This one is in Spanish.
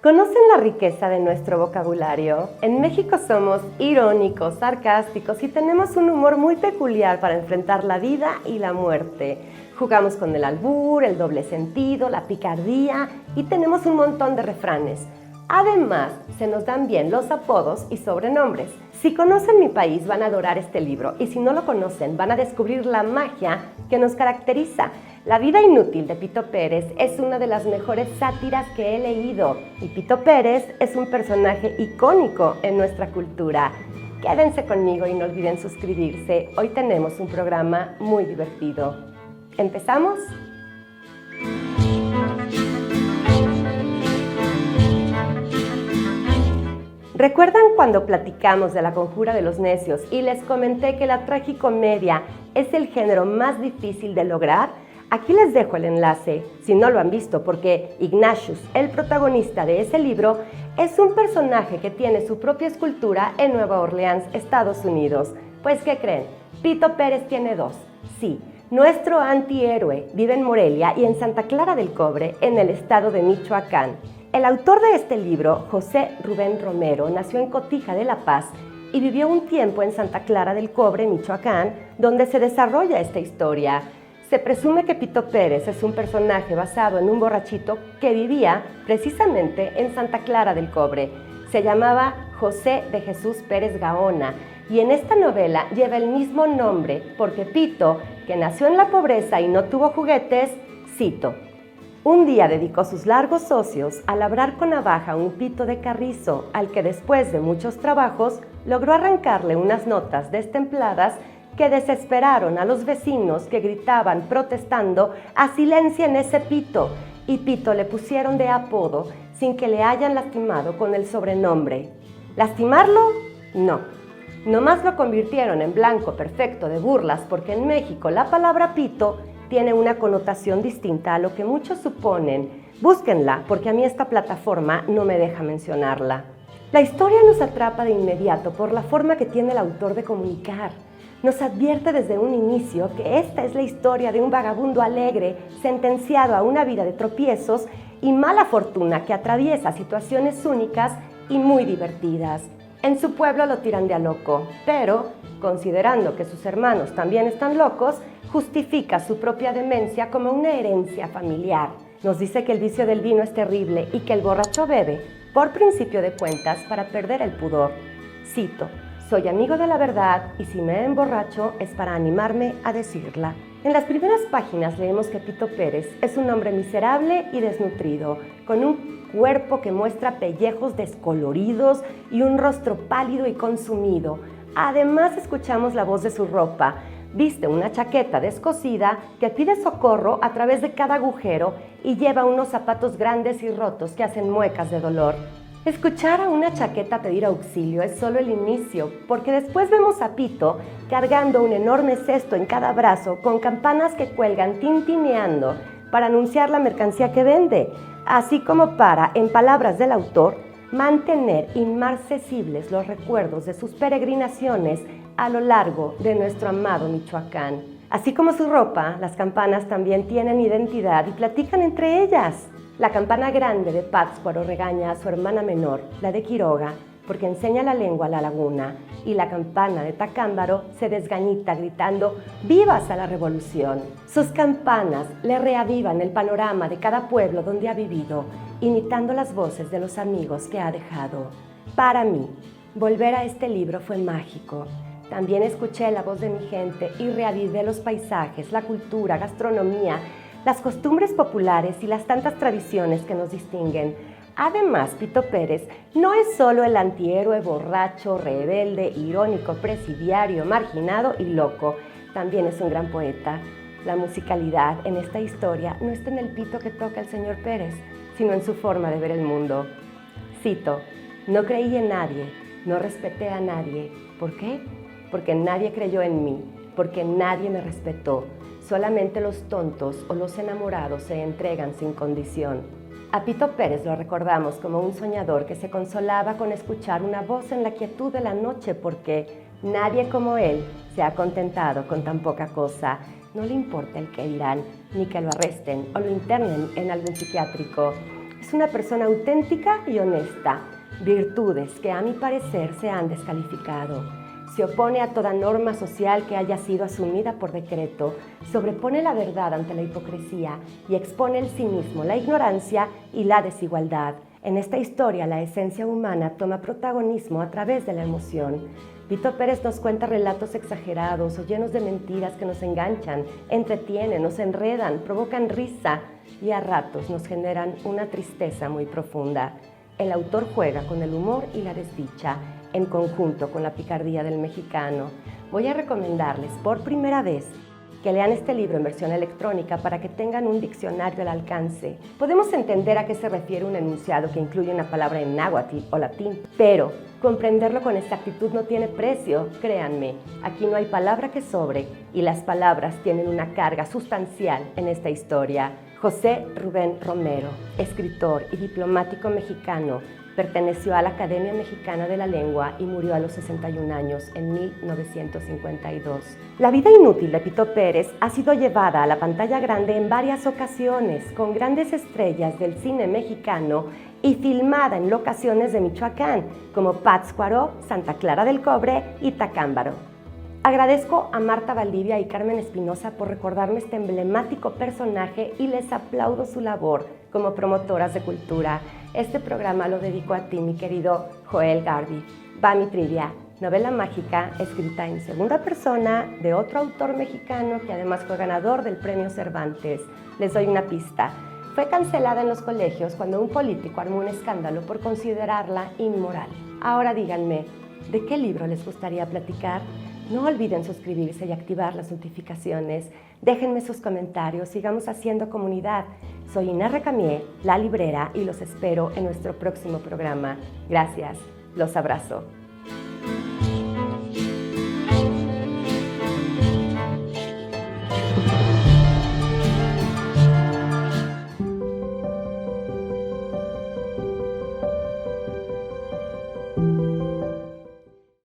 ¿Conocen la riqueza de nuestro vocabulario? En México somos irónicos, sarcásticos y tenemos un humor muy peculiar para enfrentar la vida y la muerte. Jugamos con el albur, el doble sentido, la picardía y tenemos un montón de refranes. Además, se nos dan bien los apodos y sobrenombres. Si conocen mi país, van a adorar este libro y si no lo conocen, van a descubrir la magia que nos caracteriza. La vida inútil de Pito Pérez es una de las mejores sátiras que he leído y Pito Pérez es un personaje icónico en nuestra cultura. Quédense conmigo y no olviden suscribirse. Hoy tenemos un programa muy divertido. ¿Empezamos? ¿Recuerdan cuando platicamos de La Conjura de los Necios y les comenté que la tragicomedia es el género más difícil de lograr? Aquí les dejo el enlace, si no lo han visto, porque Ignatius, el protagonista de ese libro, es un personaje que tiene su propia escultura en Nueva Orleans, Estados Unidos. Pues, ¿qué creen? Pito Pérez tiene dos. Sí, nuestro antihéroe vive en Morelia y en Santa Clara del Cobre, en el estado de Michoacán. El autor de este libro, José Rubén Romero, nació en Cotija de La Paz y vivió un tiempo en Santa Clara del Cobre, Michoacán, donde se desarrolla esta historia. Se presume que Pito Pérez es un personaje basado en un borrachito que vivía precisamente en Santa Clara del Cobre. Se llamaba José de Jesús Pérez Gaona y en esta novela lleva el mismo nombre porque Pito, que nació en la pobreza y no tuvo juguetes, cito, un día dedicó sus largos ocios a labrar con navaja un pito de carrizo al que después de muchos trabajos logró arrancarle unas notas destempladas que desesperaron a los vecinos que gritaban protestando a silencien ese pito, y Pito le pusieron de apodo sin que le hayan lastimado con el sobrenombre. ¿Lastimarlo? No. Nomás lo convirtieron en blanco perfecto de burlas porque en México la palabra pito tiene una connotación distinta a lo que muchos suponen. Búsquenla porque a mí esta plataforma no me deja mencionarla. La historia nos atrapa de inmediato por la forma que tiene el autor de comunicar. Nos advierte desde un inicio que esta es la historia de un vagabundo alegre sentenciado a una vida de tropiezos y mala fortuna que atraviesa situaciones únicas y muy divertidas. En su pueblo lo tiran de a loco, pero, considerando que sus hermanos también están locos, justifica su propia demencia como una herencia familiar. Nos dice que el vicio del vino es terrible y que el borracho bebe, por principio de cuentas, para perder el pudor. Cito, soy amigo de la verdad y si me emborracho es para animarme a decirla. En las primeras páginas leemos que Pito Pérez es un hombre miserable y desnutrido, con un cuerpo que muestra pellejos descoloridos y un rostro pálido y consumido. Además escuchamos la voz de su ropa. Viste una chaqueta descosida que pide socorro a través de cada agujero y lleva unos zapatos grandes y rotos que hacen muecas de dolor. Escuchar a una chaqueta pedir auxilio es solo el inicio, porque después vemos a Pito cargando un enorme cesto en cada brazo con campanas que cuelgan tintineando para anunciar la mercancía que vende, así como para, en palabras del autor, mantener inmarcesibles los recuerdos de sus peregrinaciones a lo largo de nuestro amado Michoacán. Así como su ropa, las campanas también tienen identidad y platican entre ellas. La campana grande de Pátzcuaro regaña a su hermana menor, la de Quiroga, porque enseña la lengua a la laguna, y la campana de Tacámbaro se desgañita gritando ¡Vivas a la revolución! Sus campanas le reavivan el panorama de cada pueblo donde ha vivido, imitando las voces de los amigos que ha dejado. Para mí, volver a este libro fue mágico. También escuché la voz de mi gente y reavivé los paisajes, la cultura, gastronomía, las costumbres populares y las tantas tradiciones que nos distinguen. Además, Pito Pérez no es solo el antihéroe borracho, rebelde, irónico, presidiario, marginado y loco. También es un gran poeta. La musicalidad en esta historia no está en el pito que toca el señor Pérez, sino en su forma de ver el mundo. Cito, no creí en nadie, no respeté a nadie. ¿Por qué? Porque nadie creyó en mí, porque nadie me respetó. Solamente los tontos o los enamorados se entregan sin condición. A Pito Pérez lo recordamos como un soñador que se consolaba con escuchar una voz en la quietud de la noche porque nadie como él se ha contentado con tan poca cosa. No le importa el qué dirán, ni que lo arresten o lo internen en algún psiquiátrico. Es Es una persona auténtica y honesta, virtudes que a mi parecer se han descalificado. Se opone a toda norma social que haya sido asumida por decreto, sobrepone la verdad ante la hipocresía y expone el cinismo, la ignorancia y la desigualdad. En esta historia, la esencia humana toma protagonismo a través de la emoción. Vito Pérez nos cuenta relatos exagerados o llenos de mentiras que nos enganchan, entretienen, nos enredan, provocan risa y a ratos nos generan una tristeza muy profunda. El autor juega con el humor y la desdicha, en conjunto con la picardía del mexicano. Voy a recomendarles por primera vez que lean este libro en versión electrónica para que tengan un diccionario al alcance. Podemos entender a qué se refiere un enunciado que incluye una palabra en náhuatl o latín, pero comprenderlo con exactitud no tiene precio, créanme. Aquí no hay palabra que sobre y las palabras tienen una carga sustancial en esta historia. José Rubén Romero, escritor y diplomático mexicano, perteneció a la Academia Mexicana de la Lengua y murió a los 61 años en 1952. La vida inútil de Vito Pérez ha sido llevada a la pantalla grande en varias ocasiones con grandes estrellas del cine mexicano y filmada en locaciones de Michoacán como Pátzcuaro, Santa Clara del Cobre y Tacámbaro. Agradezco a Marta Valdivia y Carmen Espinosa por recordarme este emblemático personaje y les aplaudo su labor como promotoras de cultura. Este programa lo dedico a ti, mi querido Joel Garvey. Va mi trivia, novela mágica escrita en segunda persona de otro autor mexicano que además fue ganador del Premio Cervantes. Les doy una pista. Fue cancelada en los colegios cuando un político armó un escándalo por considerarla inmoral. Ahora díganme, ¿de qué libro les gustaría platicar? No olviden suscribirse y activar las notificaciones. Déjenme sus comentarios, sigamos haciendo comunidad. Soy Inés Recamier, la librera, y los espero en nuestro próximo programa. Gracias, los abrazo.